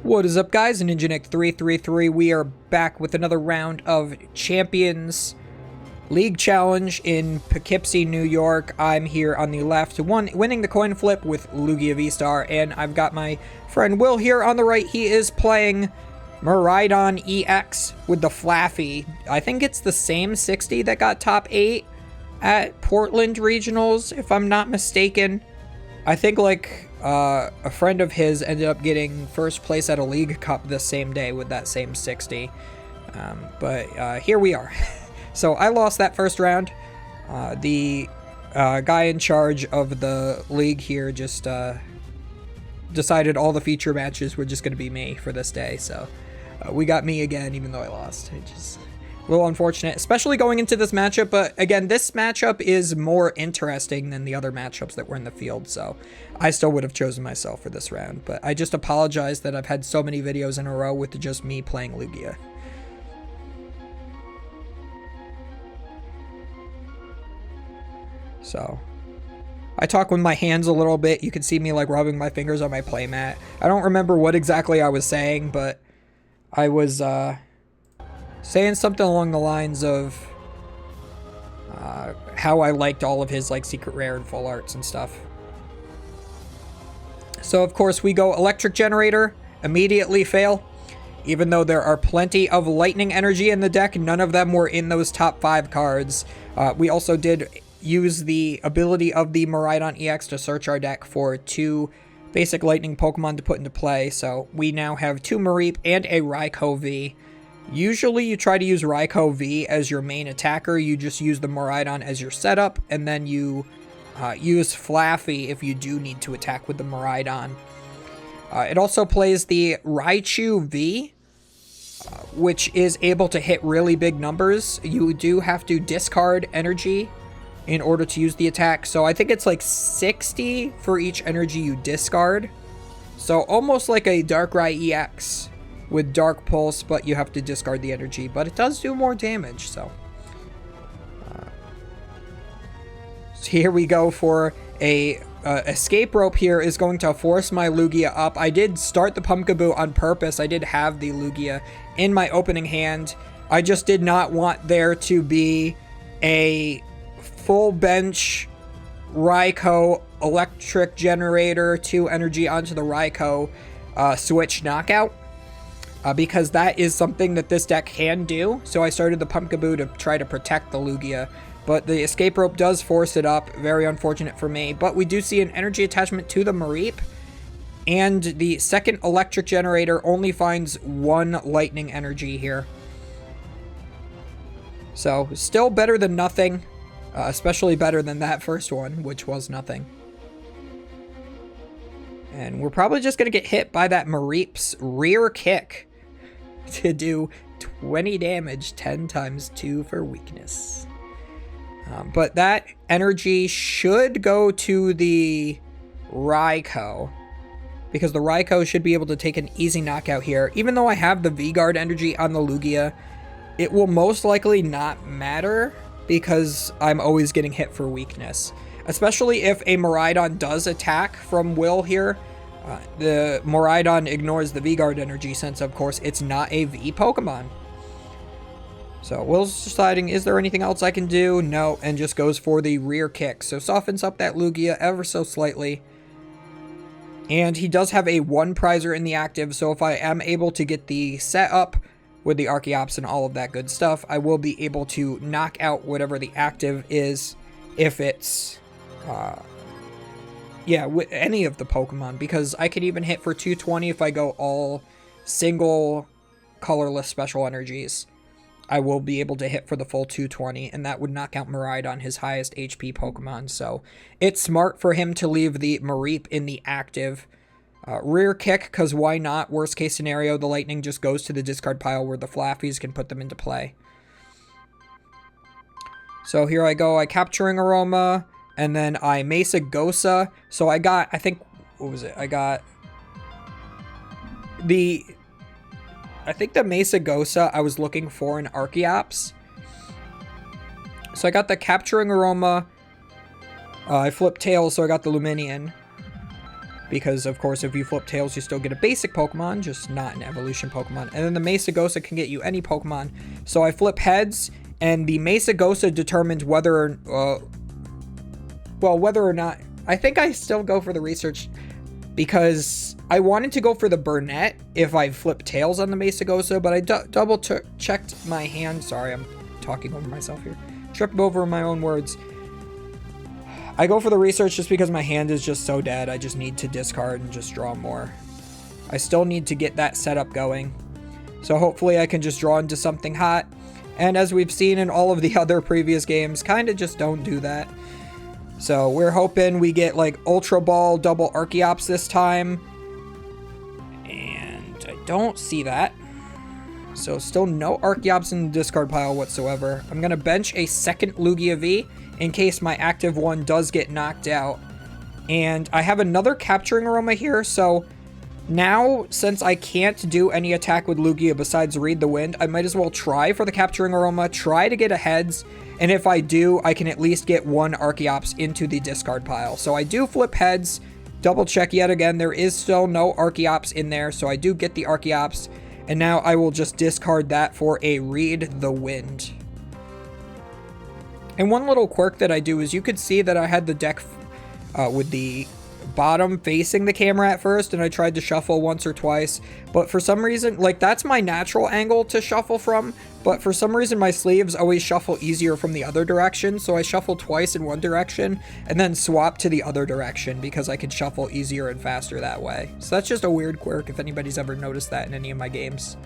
What is up, guys? NinjaNick333. We are back with another round of Champions League Challenge in Poughkeepsie, New York. I'm here on the left, winning the coin flip with Lugia V-Star, and I've got my friend Will here on the right. He is playing Miraidon EX with the Flaaffy. I think it's the same 60 that got top 8 at Portland Regionals, if I'm not mistaken. I think a friend of his ended up getting first place at a League Cup the same day with that same 60. But here we are. So I lost that first round. The guy in charge of the league here just decided all the feature matches were just going to be me for this day. So we got me again, even though I lost. It just a little unfortunate, especially going into this matchup. But again, this matchup is more interesting than the other matchups that were in the field. So I still would have chosen myself for this round. But I just apologize that I've had so many videos in a row with just me playing Lugia. So I talk with my hands a little bit. You can see me like rubbing my fingers on my playmat. I don't remember what exactly I was saying, but I was saying something along the lines of how I liked all of his like secret rare and full arts and stuff. So of course we go electric generator, immediately fail. Even though there are plenty of lightning energy in the deck, none of them were in those top 5 cards. We also did use the ability of the Miraidon EX to search our deck for 2 basic lightning Pokemon to put into play. So we now have 2 Mareep and a Raikou V. Usually you try to use Raikou V as your main attacker. You just use the Miraidon as your setup, and then you use Flaaffy if you do need to attack with the Miraidon. It also plays the Raichu V, which is able to hit really big numbers. You do have to discard energy in order to use the attack. So I think it's like 60 for each energy you discard. So almost like a Darkrai EX with Dark Pulse, but you have to discard the energy. But it does do more damage, so here we go for a escape rope. Here is going to force my Lugia up. I did start the Pumpkaboo on purpose. I did have the Lugia in my opening hand. I just did not want there to be a full bench Raikou electric generator 2 energy onto the Raikou switch knockout, because that is something that this deck can do. So I started the Pumpkaboo to try to protect the Lugia, but the escape rope does force it up. Very unfortunate for me, but we do see an energy attachment to the Mareep, and the second electric generator only finds 1 lightning energy here. So still better than nothing, especially better than that first one, which was nothing. And we're probably just going to get hit by that Mareep's rear kick to do 20 damage, 10 times 2 for weakness. But that energy should go to the Raikou, because the Raikou should be able to take an easy knockout here. Even though I have the V-Guard energy on the Lugia, it will most likely not matter because I'm always getting hit for weakness. Especially if a Miraidon does attack from Will here. The Miraidon ignores the V-Guard energy since, of course, it's not a V Pokemon. So Will's deciding, is there anything else I can do? No, and just goes for the rear kick. So softens up that Lugia ever so slightly. And he does have a 1 prizer in the active, so if I am able to get the set up with the Archeops and all of that good stuff, I will be able to knock out whatever the active is, if it's with any of the Pokemon, because I could even hit for 220 if I go all single colorless special energies. I will be able to hit for the full 220, and that would knock out Miraidon, his highest HP Pokemon. So it's smart for him to leave the Mareep in the active. Rear kick, because why not? Worst case scenario, the lightning just goes to the discard pile where the Flaaffys can put them into play. So here I go, I Capturing Aroma, and then I Mesa Gosa. So I got, I think, what was it? I think the Mesa Gosa I was looking for in Archeops. So I got the Capturing Aroma. I flipped tails, so I got the Luminion. because of course if you flip tails you still get a basic Pokemon, just not an evolution Pokemon. And then the Mesagosa can get you any Pokemon. So I flip heads, and the Mesagosa determines whether or not, I think I still go for the research, because I wanted to go for the Burnett if I flip tails on the Mesagosa, but I double checked my hand. Sorry, I'm talking over myself here. Tripped over my own words. I go for the research just because my hand is just so dead. I just need to discard and just draw more. I still need to get that setup going. So hopefully I can just draw into something hot. And as we've seen in all of the other previous games, kind of just don't do that. So we're hoping we get like Ultra Ball double Archeops this time. And I don't see that. So still no Archeops in the discard pile whatsoever. I'm going to bench a second Lugia V in case my active one does get knocked out. And I have another Capturing Aroma here, so now since I can't do any attack with Lugia besides Read the Wind, I might as well try for the Capturing Aroma, try to get a heads, and if I do, I can at least get one Archeops into the discard pile. So I do flip heads, double check yet again, there is still no Archeops in there, so I do get the Archeops, and now I will just discard that for a Read the Wind. And one little quirk that I do is you could see that I had the deck with the bottom facing the camera at first, and I tried to shuffle once or twice, but for some reason, like, that's my natural angle to shuffle from, but for some reason my sleeves always shuffle easier from the other direction, so I shuffle twice in one direction and then swap to the other direction because I can shuffle easier and faster that way. So that's just a weird quirk if anybody's ever noticed that in any of my games,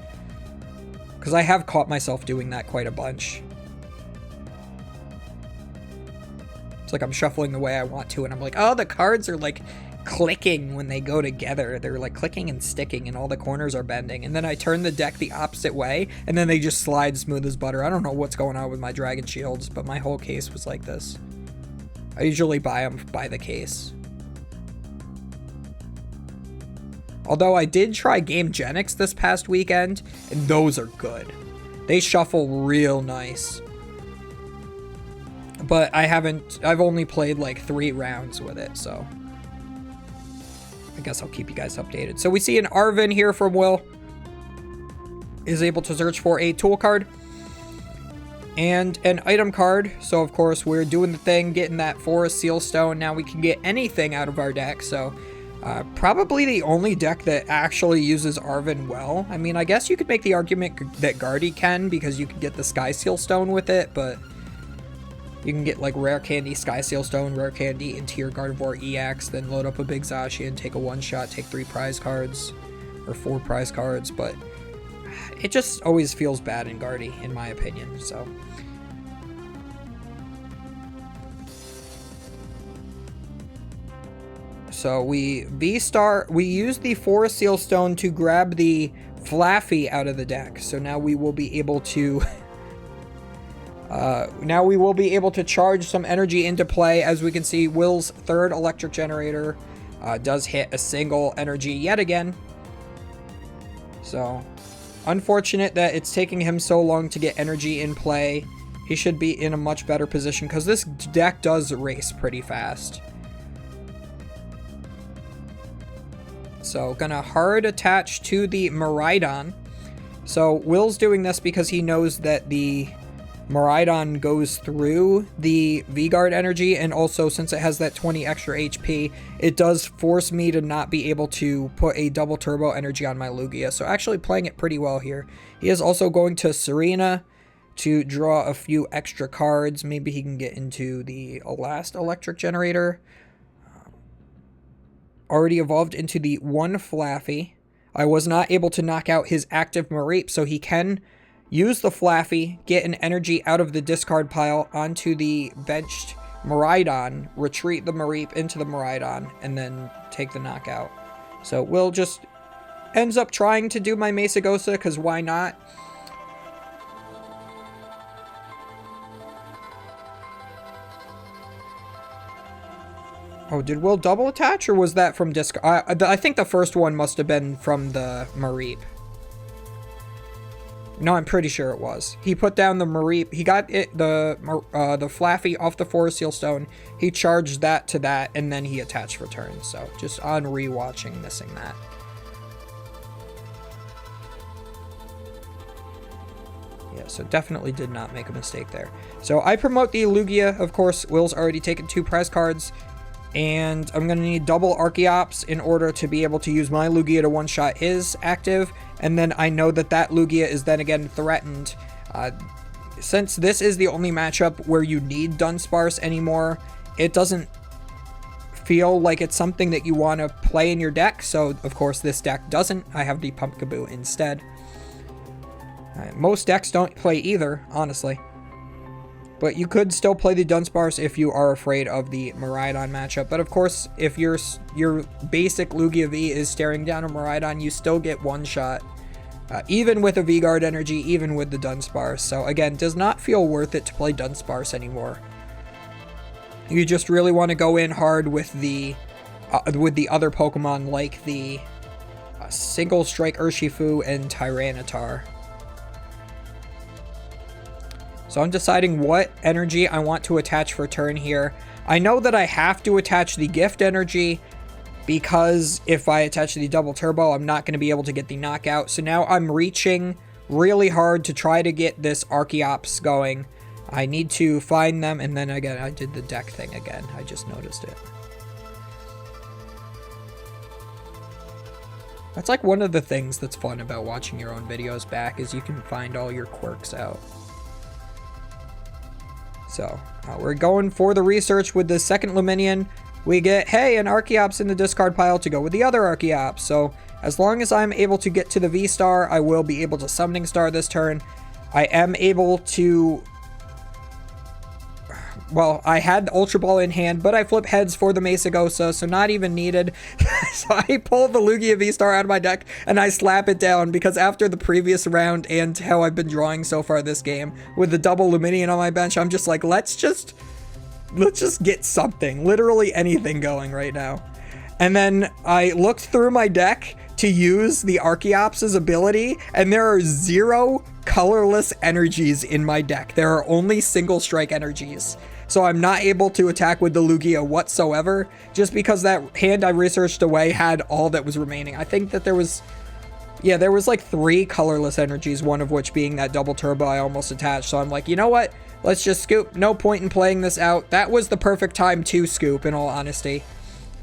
because I have caught myself doing that quite a bunch. It's like I'm shuffling the way I want to, and I'm like, oh, the cards are like clicking when they go together. They're like clicking and sticking, and all the corners are bending. And then I turn the deck the opposite way, and then they just slide smooth as butter. I don't know what's going on with my Dragon Shields, but my whole case was like this. I usually buy them by the case. Although I did try Game Genics this past weekend, and those are good. They shuffle real nice. But I've only played like 3 rounds with it, so I guess I'll keep you guys updated. So we see an Arvin here from Will. Is able to search for a tool card and an item card. So of course we're doing the thing, getting that Forest Seal Stone. Now we can get anything out of our deck, so probably the only deck that actually uses Arvin well. I mean, I guess you could make the argument that Guardy can, because you could get the Sky Seal Stone with it, but you can get like Rare Candy, Sky Seal Stone, Rare Candy, into your Gardevoir EX, then load up a big Zacian, take a one-shot, take 3 prize cards, or 4 prize cards, but it just always feels bad in Guardy, in my opinion, so. So we use the Forest Seal Stone to grab the Flaaffy out of the deck, so now we will be able to charge some energy into play. As we can see, Will's third electric generator does hit a single energy yet again. So, unfortunate that it's taking him so long to get energy in play. He should be in a much better position, because this deck does race pretty fast. So, gonna hard attach to the Miraidon. So, Will's doing this because he knows that the Miraidon goes through the V-Guard energy, and also since it has that 20 extra HP, it does force me to not be able to put a double turbo energy on my Lugia. So actually playing it pretty well here. He is also going to Serena to draw a few extra cards. Maybe he can get into the last electric generator. Already evolved into the one Flaaffy. I was not able to knock out his active Mareep, so he can use the Flaaffy, get an energy out of the discard pile onto the benched Miraidon, retreat the Mareep into the Miraidon, and then take the knockout. So Will just ends up trying to do my Mesagosa, because why not? Oh, did Will double attach, or was that from discard? I think the first one must have been from the Mareep. No, I'm pretty sure it was. He put down the Mareep. He got it, the Flaaffy off the Forest Seal Stone. He charged that to that, and then he attached for turn. So just on rewatching, missing that. Yeah, so definitely did not make a mistake there. So I promote the Lugia. Of course, Will's already taken 2 prize cards. And I'm going to need double Archeops in order to be able to use my Lugia to one-shot his active. And then I know that that Lugia is then again threatened. Since this is the only matchup where you need Dunsparce anymore, it doesn't feel like it's something that you want to play in your deck. So, of course, this deck doesn't. I have the Pumpkaboo instead. Most decks don't play either, honestly. But you could still play the Dunsparce if you are afraid of the Miraidon matchup. But of course, if your basic Lugia V is staring down a Miraidon, you still get one shot. Even with a V-Guard energy, even with the Dunsparce. So again, does not feel worth it to play Dunsparce anymore. You just really want to go in hard with the other Pokemon like the Single Strike Urshifu and Tyranitar. So I'm deciding what energy I want to attach for turn here. I know that I have to attach the gift energy because if I attach the double turbo, I'm not going to be able to get the knockout. So now I'm reaching really hard to try to get this Archeops going. I need to find them, and then again, I did the deck thing again. I just noticed it. That's like one of the things that's fun about watching your own videos back is you can find all your quirks out. So, we're going for the research with the second Luminion. We get, hey, an Archeops in the discard pile to go with the other Archeops. So, as long as I'm able to get to the V-Star, I will be able to Summoning Star this turn. I am able to... Well, I had the Ultra Ball in hand, but I flip heads for the Mesagosa, so not even needed. So I pull the Lugia V-Star out of my deck, and I slap it down, because after the previous round and how I've been drawing so far this game, with the double Luminion on my bench, I'm just like, let's just get something, literally anything going right now. And then I looked through my deck to use the Archeops' ability, and there are 0 colorless energies in my deck. There are only single strike energies. So I'm not able to attack with the Lugia whatsoever, just because that hand I researched away had all that was remaining. I think that there was like 3 colorless energies, one of which being that double turbo I almost attached. So I'm like, you know what? Let's just scoop. No point in playing this out. That was the perfect time to scoop, in all honesty.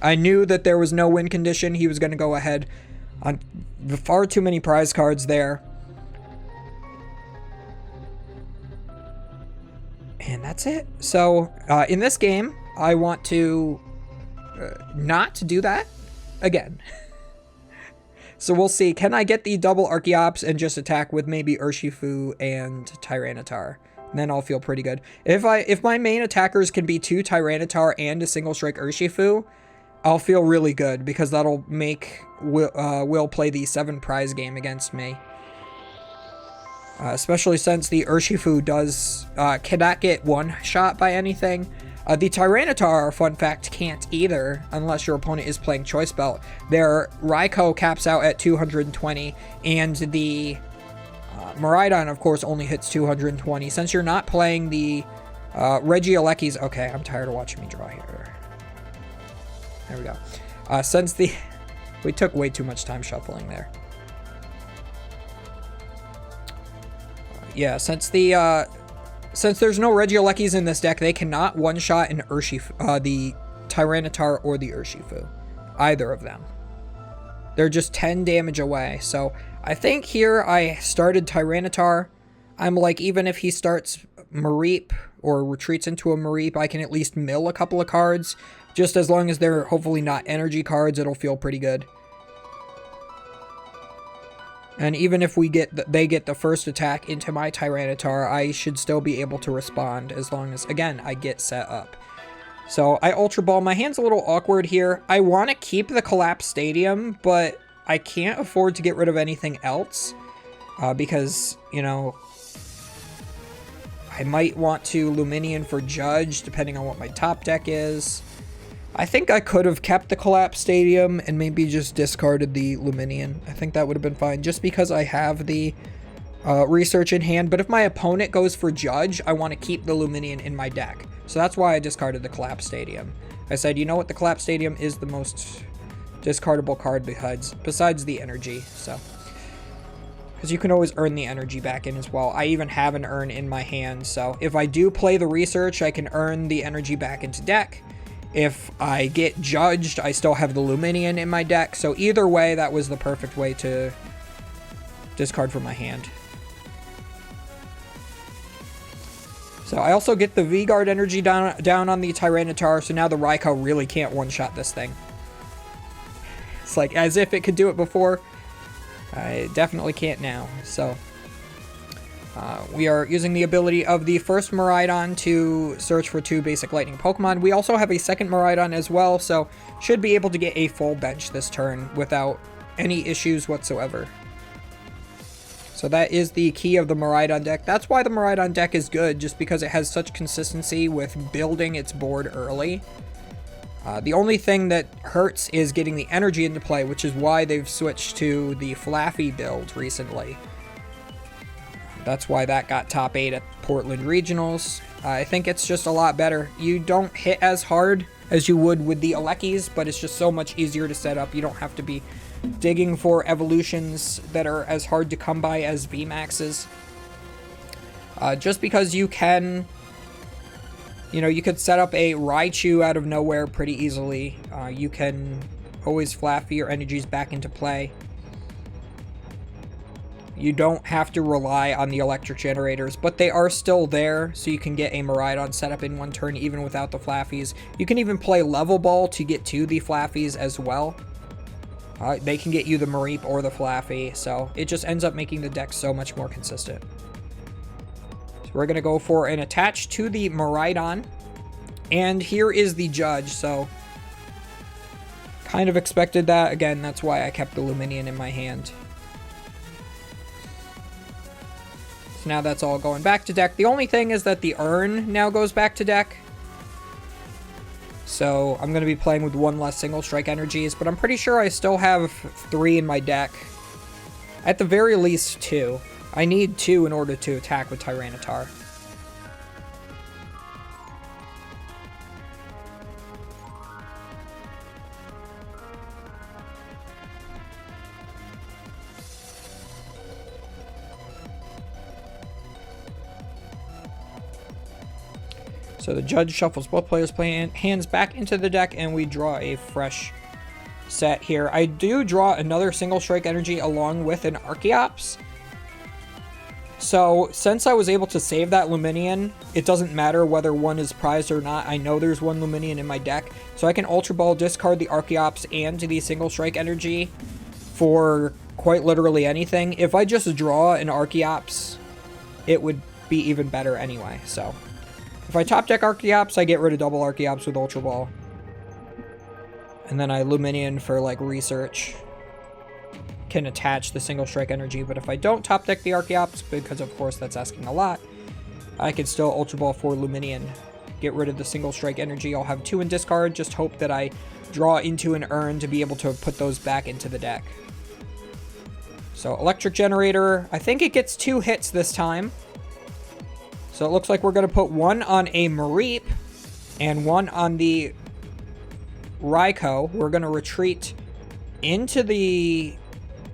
I knew that there was no win condition. He was going to go ahead on far too many prize cards there. And that's it. So, in this game, I want to not do that again. So we'll see. Can I get the double Archeops and just attack with maybe Urshifu and Tyranitar? And then I'll feel pretty good. If my main attackers can be 2 Tyranitar and a single strike Urshifu, I'll feel really good, because that'll make Will play the 7 prize game against me. Especially since the Urshifu cannot get one shot by anything. The Tyranitar, fun fact, can't either, unless your opponent is playing Choice Belt. Their Raikou caps out at 220, and the Miraidon, of course, only hits 220. Since you're not playing the Regielekis... Okay, I'm tired of watching me draw here. There we go. We took way too much time shuffling there. Yeah, since there's no Regielekis in this deck, they cannot one-shot an Urshifu, the Tyranitar or the Urshifu. Either of them. They're just 10 damage away. So I think here I started Tyranitar. I'm like, even if he starts Mareep or retreats into a Mareep, I can at least mill a couple of cards. Just as long as they're hopefully not energy cards, it'll feel pretty good. And even if they get the first attack into my Tyranitar, I should still be able to respond as long as, again, I get set up. So I Ultra Ball. My hand's a little awkward here. I want to keep the Collapse Stadium, but I can't afford to get rid of anything else. Because, you know, I might want to Luminion for Judge, depending on what my top deck is. I think I could have kept the Collapse Stadium and maybe just discarded the Luminion. I think that would have been fine, just because I have the research in hand, but if my opponent goes for Judge, I want to keep the Luminion in my deck. So that's why I discarded the Collapse Stadium. I said, you know what, the Collapse Stadium is the most discardable card besides the energy, so. Because you can always earn the energy back in as well. I even have an earn in my hand, so if I do play the research, I can earn the energy back into deck. If I get judged, I still have the Luminion in my deck, so either way, that was the perfect way to discard from my hand. So I also get the V-Guard energy down on the Tyranitar, so now the Raikou really can't one-shot this thing. It's like, as if it could do it before, I definitely can't now. So we are using the ability of the first Miraidon to search for 2 basic lightning Pokemon. We also have a second Miraidon as well, so should be able to get a full bench this turn without any issues whatsoever. So that is the key of the Miraidon deck. That's why the Miraidon deck is good, just because it has such consistency with building its board early. The only thing that hurts is getting the energy into play, which is why they've switched to the Flaaffy build recently. That's why that got top 8 at Portland Regionals. I think it's just a lot better. You don't hit as hard as you would with the Alekis, but it's just so much easier to set up. You don't have to be digging for evolutions that are as hard to come by as VMAXs. Just because you can, you know, you could set up a Raichu out of nowhere pretty easily. You can always Flaaffy your energies back into play. You don't have to rely on the electric generators, but they are still there, so you can get a Miraidon set up in one turn even without the Flaaffies. You can even play Level Ball to get to the Flaaffies as well. They can get you the Mareep or the Flaaffy, so it just ends up making the deck so much more consistent. So we're going to go for an attach to the Miraidon, and here is the Judge, so kind of expected that. Again, that's why I kept the Luminion in my hand. So now that's all going back to deck. The only thing is that the Urn now goes back to deck. So I'm going to be playing with 1 less single strike energies, but I'm pretty sure I still have 3 in my deck. At the very least 2. I need 2 in order to attack with Tyranitar. So the Judge shuffles both players' hands back into the deck, and we draw a fresh set here. I do draw another single strike energy along with an Archeops. So since I was able to save that Luminion, it doesn't matter whether one is prized or not. I know there's 1 Luminion in my deck, so I can Ultra Ball, discard the Archeops and the single strike energy for quite literally anything. If I just draw an Archeops, it would be even better anyway, so. If I top deck Archeops, I get rid of double Archeops with Ultra Ball. And then I Luminion for, like, research. Can attach the single strike energy, but if I don't top deck the Archeops, because of course that's asking a lot, I can still Ultra Ball for Luminion. Get rid of the single strike energy. I'll have 2 in discard. Just hope that I draw into an Urn to be able to put those back into the deck. So Electric Generator, I think it gets 2 hits this time. So it looks like we're going to put 1 on a Mareep and 1 on the Raikou. We're going to retreat into the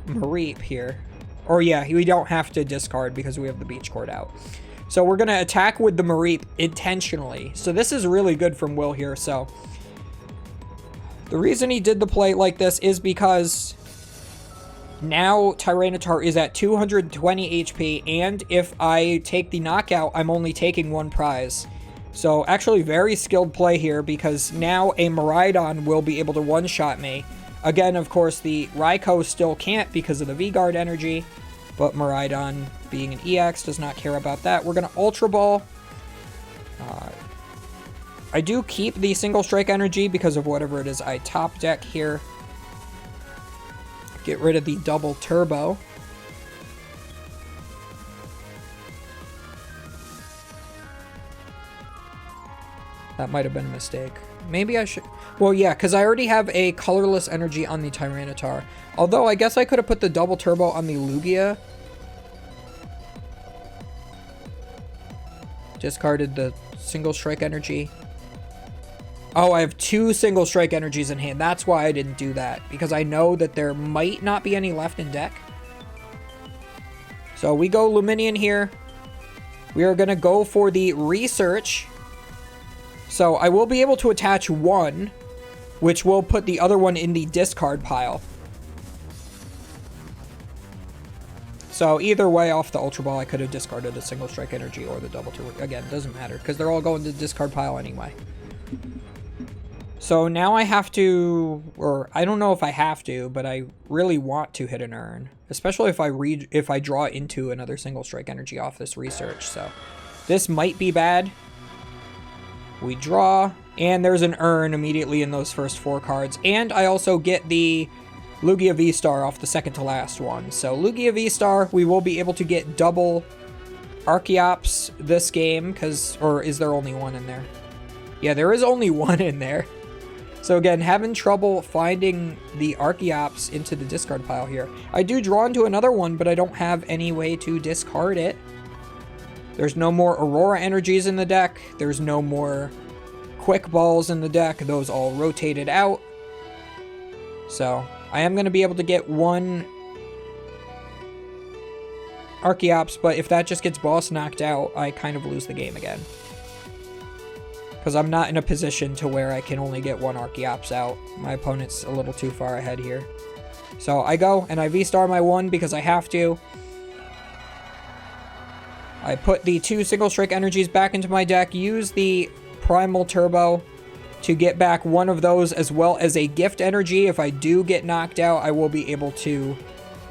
Mareep here. Or yeah, we don't have to discard because we have the Beach Court out. So we're going to attack with the Mareep intentionally. So this is really good from Will here. So the reason he did the play like this is because now Tyranitar is at 220 HP, and if I take the knockout, I'm only taking 1 prize. So actually very skilled play here, because now a Miraidon will be able to one-shot me. Again, of course, the Raikou still can't because of the V-Guard energy, but Miraidon, being an EX, does not care about that. We're going to Ultra Ball. I do keep the single strike energy because of whatever it is I top deck here. Get rid of the double turbo. That might have been a mistake. Maybe I should... Well, yeah, because I already have a colorless energy on the Tyranitar. Although, I guess I could have put the double turbo on the Lugia. Discarded the single strike energy. Oh, I have 2 single strike energies in hand. That's why I didn't do that. Because I know that there might not be any left in deck. So we go Luminion here. We are going to go for the research. So I will be able to attach 1, which will put the other one in the discard pile. So either way, off the Ultra Ball, I could have discarded a single strike energy or the double two. Again, doesn't matter because they're all going to the discard pile anyway. So now I have to, or I don't know if I have to, but I really want to hit an Urn, especially if I draw into another single strike energy off this research. So this might be bad. We draw, and there's an Urn immediately in those first 4 cards, and I also get the Lugia V-Star off the second to last one. So Lugia V-Star, we will be able to get double Archeops this game, or is there only 1 in there? Yeah, there is only 1 in there. So again, having trouble finding the Archeops into the discard pile here. I do draw into another one, but I don't have any way to discard it. There's no more Aurora energies in the deck. There's no more Quick Balls in the deck. Those all rotated out. So I am going to be able to get 1 Archeops, but if that just gets boss knocked out, I kind of lose the game again. Because I'm not in a position to where I can only get 1 Archeops out. My opponent's a little too far ahead here. So I go and I V-Star my 1 because I have to. I put the 2 single strike energies back into my deck, use the Primal Turbo to get back 1 of those, as well as a gift energy. If I do get knocked out, I will be able to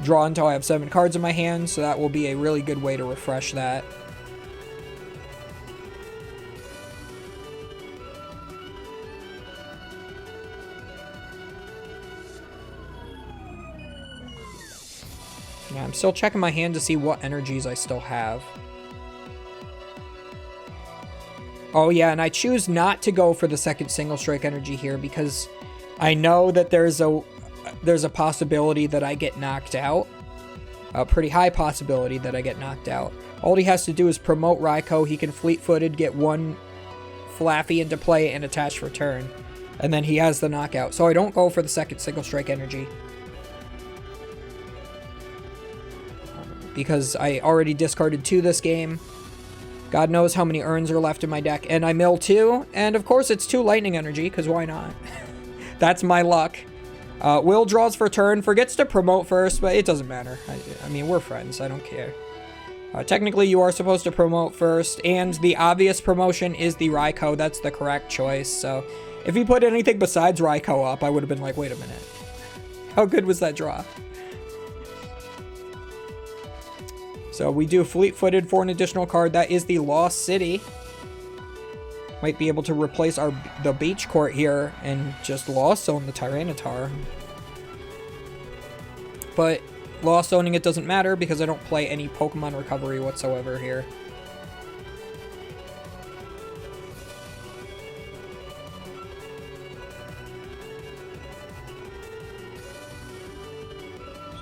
draw until I have 7 cards in my hand, so that will be a really good way to refresh that. Yeah, I'm still checking my hand to see what energies I still have. Oh yeah, and I choose not to go for the second single strike energy here because I know that there's a possibility that I get knocked out. A pretty high possibility that I get knocked out. All he has to do is promote Raikou. He can fleet-footed, get 1 Flaaffy into play and attach for turn. And then he has the knockout. So I don't go for the second single strike energy. Because I already discarded 2 this game. God knows how many Urns are left in my deck. And I mill 2. And of course it's 2 lightning energy, because why not? That's my luck. Will draws for turn. Forgets to promote first, but it doesn't matter. I mean, we're friends. I don't care. Technically, you are supposed to promote first. And the obvious promotion is the Raikou. That's the correct choice. So if he put anything besides Raikou up, I would have been like, wait a minute. How good was that draw? So we do fleet-footed for an additional card. That is the Lost City. Might be able to replace the Beach Court here and just Lost Zone the Tyranitar. But Lost Zoning it doesn't matter because I don't play any Pokemon Recovery whatsoever here.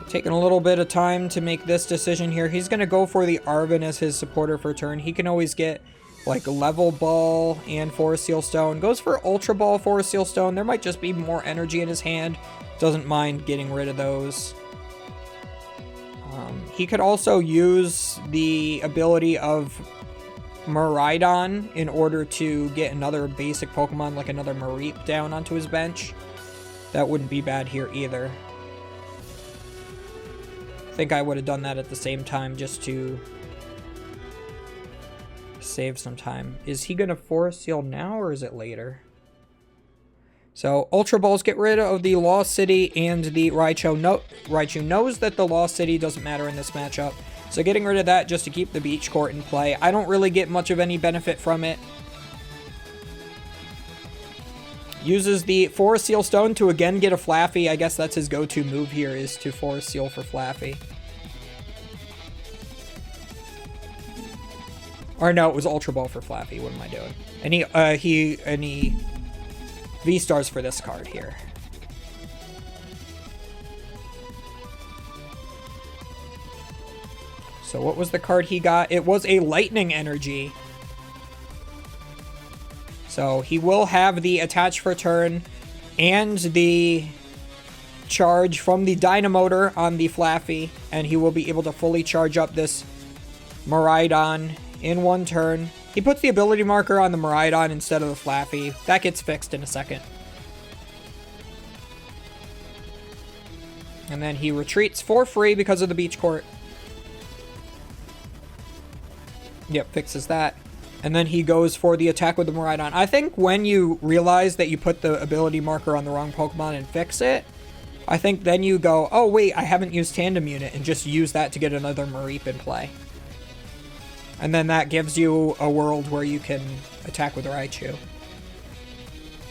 Taking a little bit of time to make this decision here. He's going to go for the Arven as his supporter for turn. He can always get like Level Ball and Forest Seal Stone. Goes for Ultra Ball, Forest Seal Stone. There might just be more energy in his hand. Doesn't mind getting rid of those. He could also use the ability of Miraidon in order to get another basic Pokemon like another Mareep down onto his bench. That wouldn't be bad here either. I think I would have done that at the same time just to save some time. Is he going to Forest Seal now or is it later? So Ultra Balls get rid of the Lost City and the Raichu. Raichu knows that the Lost City doesn't matter in this matchup. So getting rid of that just to keep the Beach Court in play. I don't really get much of any benefit from it. Uses the Forest Seal Stone to again get a Flaaffy. I guess that's his go-to move here, is to Forest Seal for Flaaffy. Or no, it was Ultra Ball for Flaaffy. What am I doing? And he V-Stars for this card here. So what was the card he got? It was a Lightning Energy. So he will have the attach for turn and the charge from the Dynamotor on the Flaaffy, and he will be able to fully charge up this Miraidon in one turn. He puts the ability marker on the Miraidon instead of the Flaaffy. That gets fixed in a second. And then he retreats for free because of the beach court. Yep, fixes that. And then he goes for the attack with the Miraidon. I think when you realize that you put the ability marker on the wrong Pokemon and fix it, I think then you go, oh wait, I haven't used Tandem Unit, and just use that to get another Mareep in play. And then that gives you a world where you can attack with Raichu.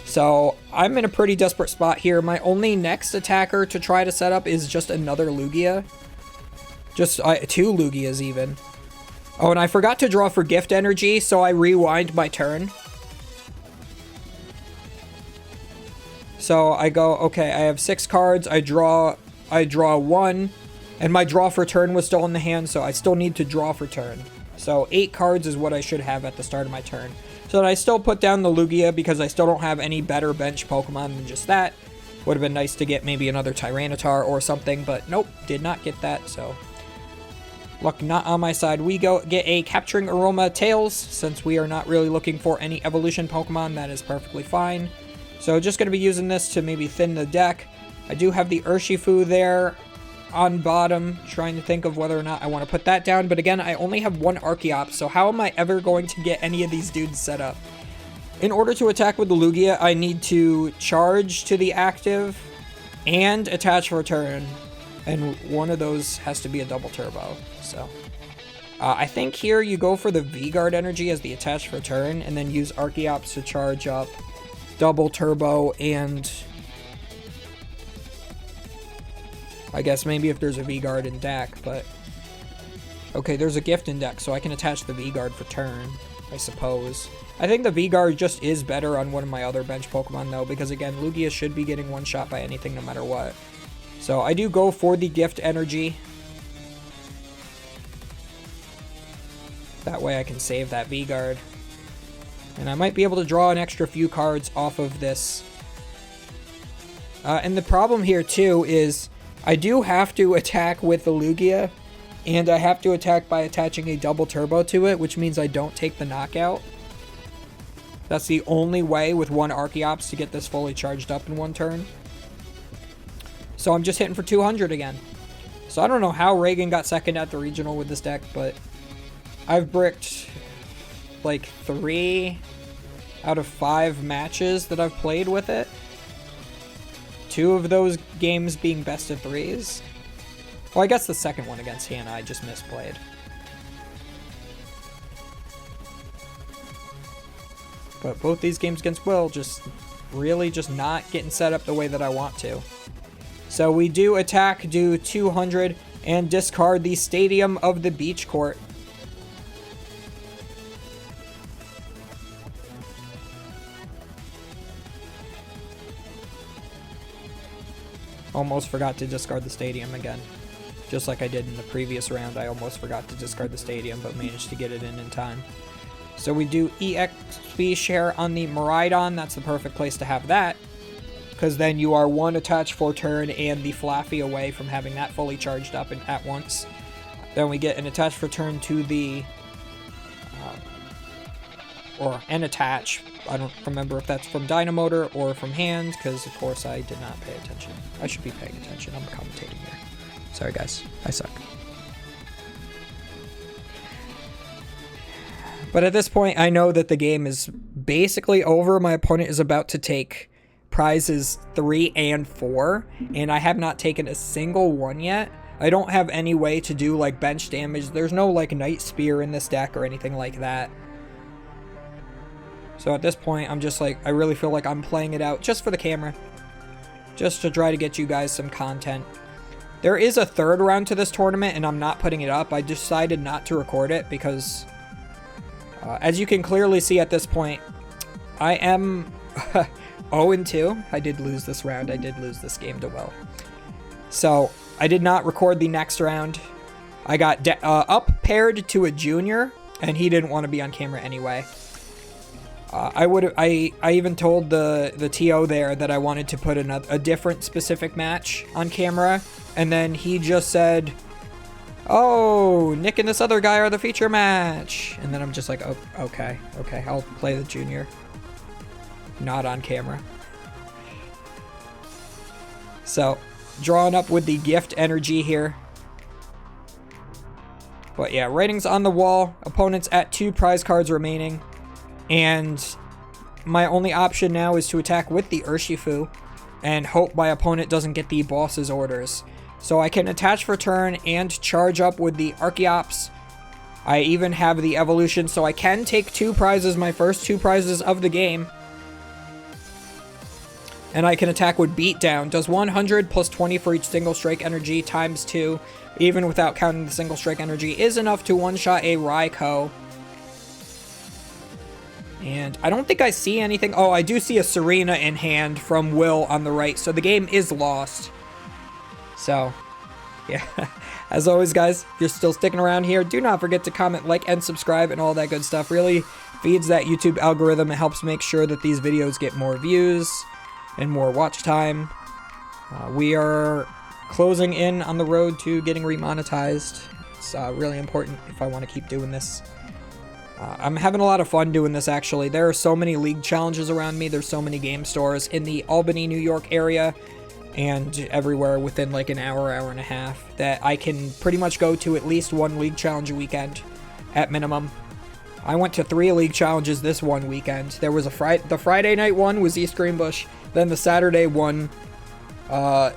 So I'm in a pretty desperate spot here. My only next attacker to try to set up is just another Lugia. Just 2 Lugias even. Oh, and I forgot to draw for Gift Energy, so I rewind my turn. So I go, okay, I have 6 cards. I draw 1, and my draw for turn was still in the hand, so I still need to draw for turn. So 8 cards is what I should have at the start of my turn. So that I still put down the Lugia because I still don't have any better bench Pokemon than just that. Would have been nice to get maybe another Tyranitar or something, but nope, did not get that, so luck not on my side. We go get a Capturing Aroma Tails, since we are not really looking for any evolution Pokemon. That is perfectly fine. So just going to be using this to maybe thin the deck. I do have the Urshifu there on bottom, trying to think of whether or not I want to put that down. But again, I only have 1 Archeops, so how am I ever going to get any of these dudes set up? In order to attack with the Lugia, I need to charge to the active and attach for turn. And one of those has to be a double turbo. So I think here you go for the V-Guard energy as the attach for turn, and then use Archeops to charge up double turbo, and I guess maybe if there's a V-Guard in deck, but okay, there's a gift in deck, so I can attach the V-Guard for turn, I suppose. I think the V-Guard just is better on one of my other bench Pokemon though, because again, Lugia should be getting one shot by anything no matter what. So I do go for the gift energy. That way I can save that V-Guard. And I might be able to draw an extra few cards off of this. And the problem here too is I do have to attack with the Lugia, and I have to attack by attaching a double turbo to it, which means I don't take the knockout. That's the only way with 1 Archeops to get this fully charged up in one turn. So I'm just hitting for 200 again. So I don't know how Reagan got second at the regional with this deck, but I've bricked like 3 out of 5 matches that I've played with it. 2 of those games being best of 3s. Well, I guess the second one against Hannah I just misplayed. But both these games against Will just really just not getting set up the way that I want to. So we do attack, do 200, and discard the Stadium of the Beach Court. Almost forgot to discard the Stadium again. Just like I did in the previous round, I almost forgot to discard the Stadium, but managed to get it in time. So we do EXP share on the Miraidon. That's the perfect place to have that, because then you are 1 attach for turn and the Flaaffy away from having that fully charged up at once. Then we get an attach for turn to the, or an attach. I don't remember if that's from Dynamotor or from hand, because of course I did not pay attention. I should be paying attention. I'm commentating here. Sorry guys, I suck. But at this point, I know that the game is basically over. My opponent is about to take prizes 3 and 4, and I have not taken a single one yet. I don't have any way to do like bench damage. There's no like Night Spear in this deck or anything like that. So at this point, I'm just like, I really feel like I'm playing it out just for the camera. Just to try to get you guys some content. There is a 3rd round to this tournament, and I'm not putting it up. I decided not to record it because, as you can clearly see at this point, I am 0-2. I did lose this round. I did lose this game to Will. So I did not record the next round. I got up paired to a junior, and he didn't want to be on camera anyway. I even told the TO there that I wanted to put a different specific match on camera, and then he just said, "Oh, Nick and this other guy are the feature match," and then I'm just like, "Oh, okay, I'll play the junior, not on camera." So, drawing up with the gift energy here. But yeah, ratings on the wall. Opponents at 2 prize cards remaining. And my only option now is to attack with the Urshifu and hope my opponent doesn't get the boss's orders. So I can attach for turn and charge up with the Archeops. I even have the evolution, so I can take 2 prizes, my first 2 prizes of the game. And I can attack with Beatdown. Does 100 plus 20 for each single strike energy times 2, even without counting the single strike energy, is enough to one-shot a Raikou. And I don't think I see anything. Oh, I do see a Serena in hand from Will on the right, so the game is lost. So, yeah. As always, guys, if you're still sticking around here, do not forget to comment, like, and subscribe, and all that good stuff. Really feeds that YouTube algorithm. It helps make sure that these videos get more views and more watch time. We are closing in on the road to getting remonetized. It's really important if I want to keep doing this. I'm having a lot of fun doing this, actually. There are so many league challenges around me. There's so many game stores in the Albany, New York area and everywhere within like an hour, hour and a half that I can pretty much go to at least 1 league challenge a weekend at minimum. I went to 3 league challenges this one weekend. There was the Friday night one was East Greenbush. Then the Saturday one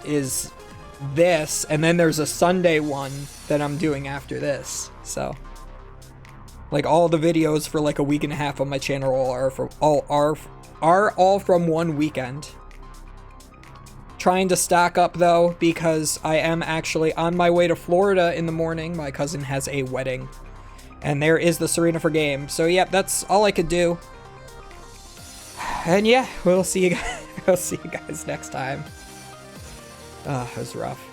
is this. And then there's a Sunday one that I'm doing after this. So, like, all the videos for like a week and a half on my channel are all from one weekend. Trying to stock up though, because I am actually on my way to Florida in the morning. My cousin has a wedding. And there is the Serena for game. So, yep, that's all I could do. And yeah, we'll see you guys next time. It was rough.